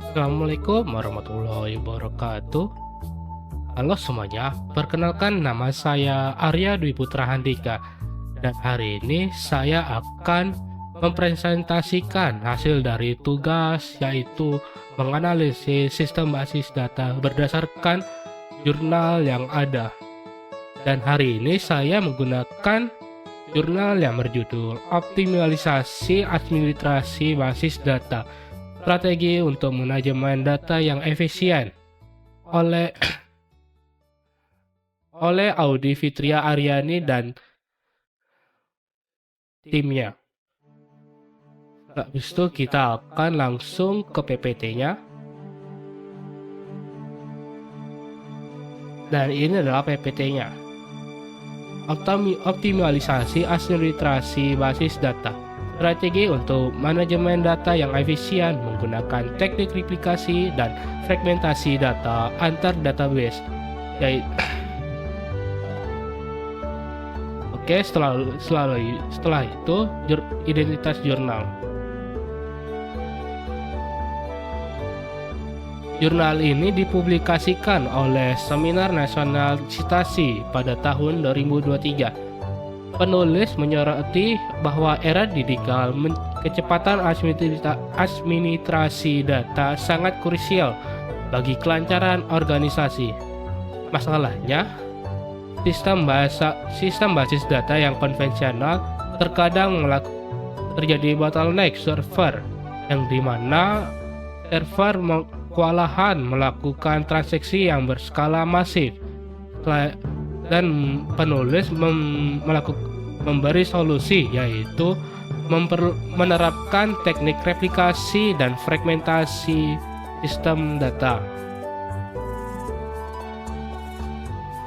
Assalamualaikum warahmatullahi wabarakatuh. Halo semuanya, perkenalkan nama saya Arya Dwi Putra Handika dan hari ini saya akan mempresentasikan hasil dari tugas yaitu menganalisis sistem basis data berdasarkan jurnal yang ada. Dan hari ini saya menggunakan jurnal yang berjudul Optimalisasi Administrasi Basis Data, Strategi untuk Manajemen Data yang Efisien oleh Audi Fitria Aryani dan timnya. Habis itu kita akan langsung ke PPT-nya. Dan ini adalah PPT-nya. Optimalisasi administrasi basis data. Strategi untuk manajemen data yang efisien menggunakan teknik replikasi dan fragmentasi data antar database. Oke, setelah itu identitas jurnal. Jurnal ini dipublikasikan oleh Seminar Nasional Citasi pada tahun 2023. Penulis menyoroti bahwa era digital kecepatan administrasi data sangat krusial bagi kelancaran organisasi. Masalahnya, sistem basis data yang konvensional terkadang terjadi bottleneck server, yang dimana server kewalahan melakukan transaksi yang berskala masif, dan penulis memberi solusi, yaitu menerapkan teknik replikasi dan fragmentasi sistem data.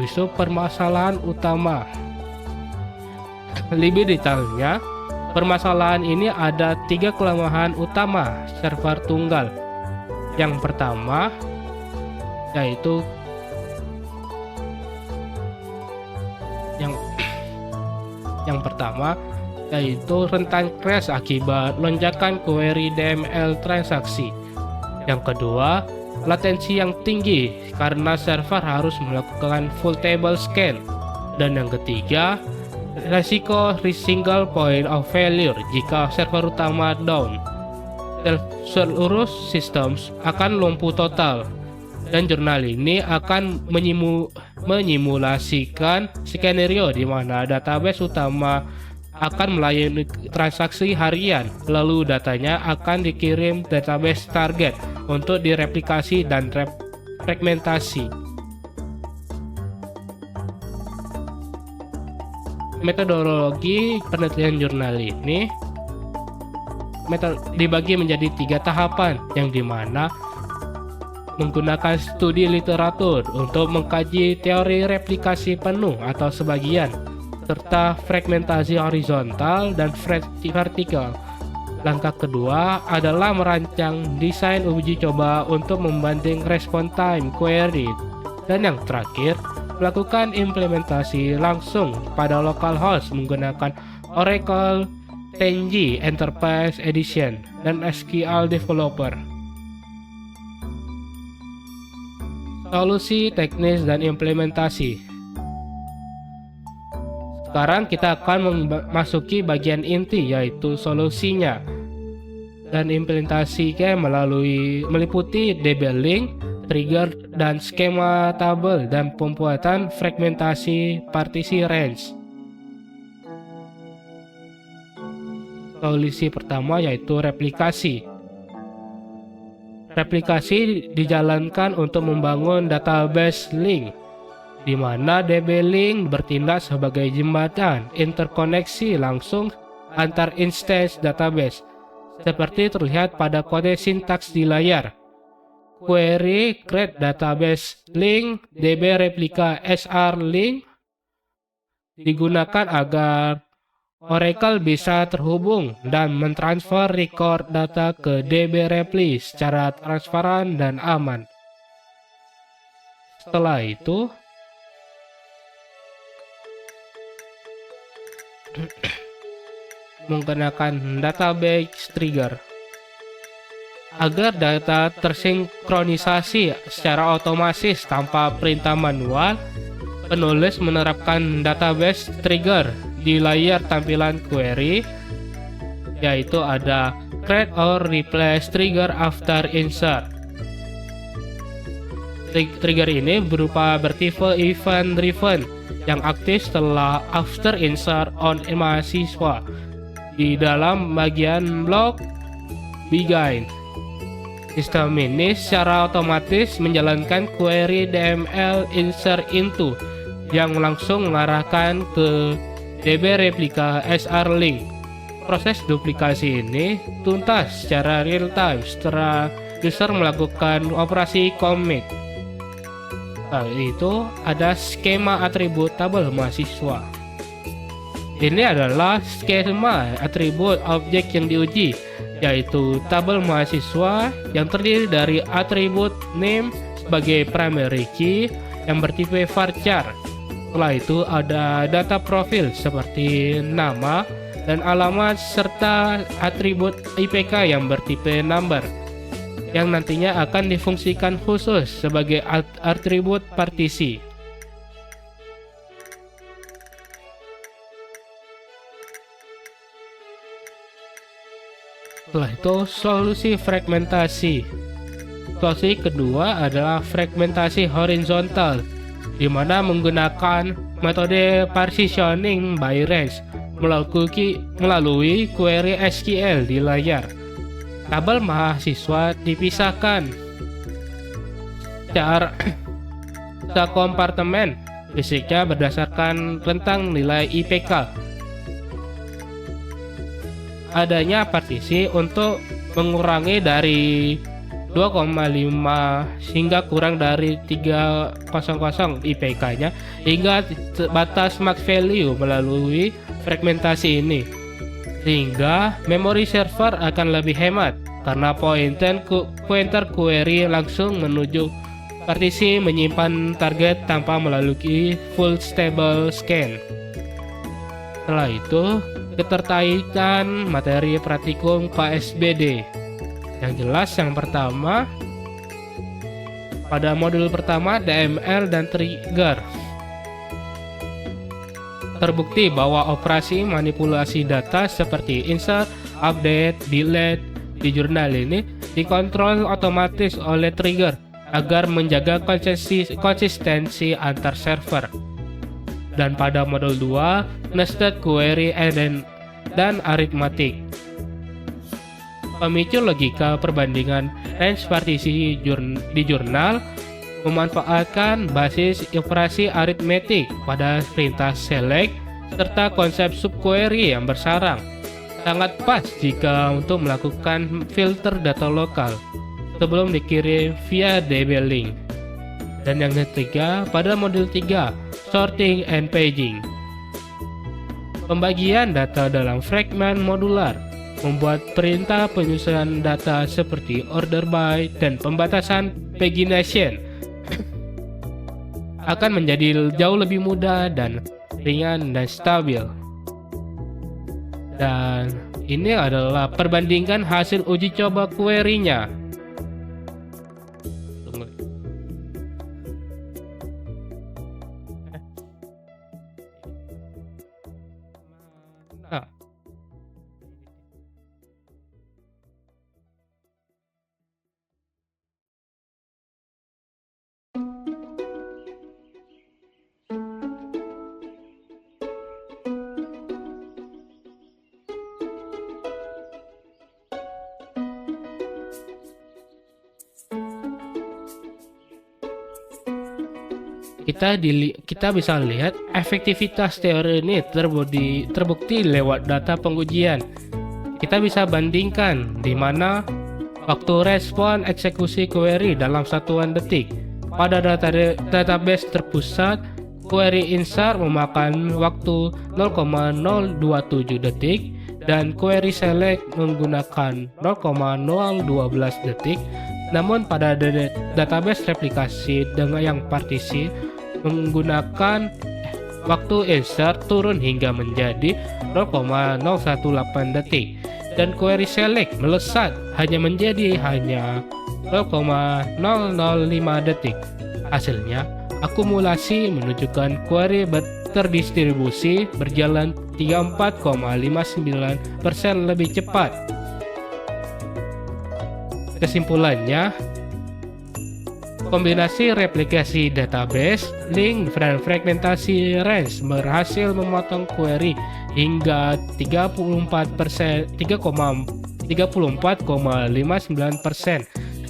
Isu permasalahan utama. Lebih detailnya, permasalahan ini ada 3 kelemahan utama server tunggal. Yang pertama yaitu rentan crash akibat lonjakan query DML transaksi. Yang kedua, latensi yang tinggi karena server harus melakukan full table scan. Dan yang ketiga, resiko single point of failure jika server utama down. Seluruh sistem akan lumpuh total. Dan jurnal ini akan menyimulasikan skenario di mana database utama akan melayani transaksi harian, lalu datanya akan dikirim database target untuk direplikasi dan fragmentasi. Metodologi penelitian jurnal ini dibagi menjadi 3 tahapan, yang dimana menggunakan studi literatur untuk mengkaji teori replikasi penuh atau sebagian, serta fragmentasi horizontal dan vertikal. Langkah kedua adalah merancang desain uji coba untuk membanding response time query. Dan yang terakhir, melakukan implementasi langsung pada localhost menggunakan Oracle Tengi Enterprise Edition dan SQL Developer. Solusi teknis dan implementasi. Sekarang kita akan memasuki bagian inti, yaitu solusinya. Dan implementasinya meliputi DB link, trigger, dan skema tabel, dan pembuatan fragmentasi partisi range. Solusi pertama yaitu replikasi. Replikasi dijalankan untuk membangun database link, di mana DB link bertindak sebagai jembatan interkoneksi langsung antar instance database, seperti terlihat pada kode sintaks di layar. Query create database link DB replika SR link digunakan agar Oracle bisa terhubung dan mentransfer record data ke DB Repli secara transparan dan aman. Setelah itu, menggunakan database trigger. Agar data tersinkronisasi secara otomatis tanpa perintah manual, penulis menerapkan database trigger di layar tampilan query, yaitu ada create or replace trigger after insert. Trigger ini berupa bertipe event driven yang aktif setelah after insert on mahasiswa di dalam bagian blok begin. Sistem ini secara otomatis menjalankan query DML insert into yang langsung mengarahkan ke DB replika SR link. Proses duplikasi ini tuntas secara real time setelah user melakukan operasi commit. Itu ada skema atribut tabel mahasiswa. Ini adalah skema atribut objek yang diuji, yaitu tabel mahasiswa yang terdiri dari atribut name sebagai primary key yang bertipe varchar. Setelah itu ada data profil seperti nama dan alamat serta atribut IPK yang bertipe number yang nantinya akan difungsikan khusus sebagai atribut partisi. Setelah itu solusi fragmentasi. Solusi kedua adalah fragmentasi horizontal, di mana menggunakan metode partitioning by range melalui query SQL di layar. Tabel mahasiswa dipisahkan secara kompartemen fisiknya berdasarkan rentang nilai IPK. Adanya partisi untuk mengurangi dari 2,5 hingga kurang dari 300 IPK-nya hingga batas max value melalui fragmentasi ini, sehingga memori server akan lebih hemat karena pointer query langsung menuju partisi menyimpan target tanpa melalui full stable scan. Setelah itu, keterkaitan materi praktikum KSBD. Yang jelas yang pertama, pada modul pertama DML dan trigger. Terbukti bahwa operasi manipulasi data seperti insert, update, delete di jurnal ini dikontrol otomatis oleh trigger agar menjaga konsistensi antar server. Dan pada modul 2, nested query dan arithmetic. Pemicu logika perbandingan range partisi di jurnal memanfaatkan basis operasi aritmetik pada perintah select serta konsep subquery yang bersarang. Sangat pas jika untuk melakukan filter data lokal sebelum dikirim via DB link. Dan yang ketiga, pada modul 3, sorting and paging. Pembagian data dalam fragmen modular membuat perintah penyusunan data seperti order by dan pembatasan pagination akan menjadi jauh lebih mudah dan ringan dan stabil. Dan ini adalah perbandingan hasil uji coba query-nya. Kita bisa lihat efektivitas teori ini terbukti lewat data pengujian. Kita bisa bandingkan di mana waktu respon eksekusi query dalam satuan detik. Pada database terpusat, query insert memakan waktu 0,027 detik dan query select menggunakan 0,012 detik. Namun pada database replikasi dengan yang partisi menggunakan waktu insert turun hingga menjadi 0,018 detik. dan query select melesat hanya menjadi 0,005 detik. Hasilnya, akumulasi menunjukkan query terdistribusi berjalan 34,59% lebih cepat. Kesimpulannya, kombinasi replikasi database, link, dan fragmentasi range berhasil memotong query hingga 34,59%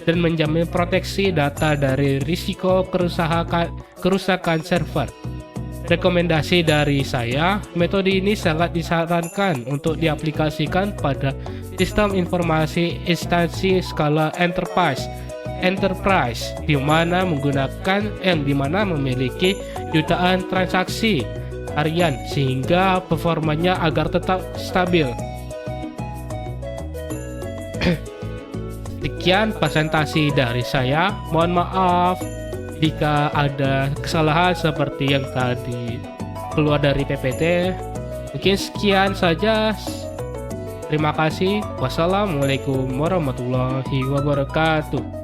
dan menjamin proteksi data dari risiko kerusakan server. Rekomendasi dari saya, metode ini sangat disarankan untuk diaplikasikan pada sistem informasi instansi skala enterprise di mana memiliki jutaan transaksi harian sehingga performanya agar tetap stabil. Sekian presentasi dari saya. Mohon maaf jika ada kesalahan seperti yang tadi keluar dari PPT. Mungkin sekian saja. Terima kasih. Wassalamualaikum warahmatullahi wabarakatuh.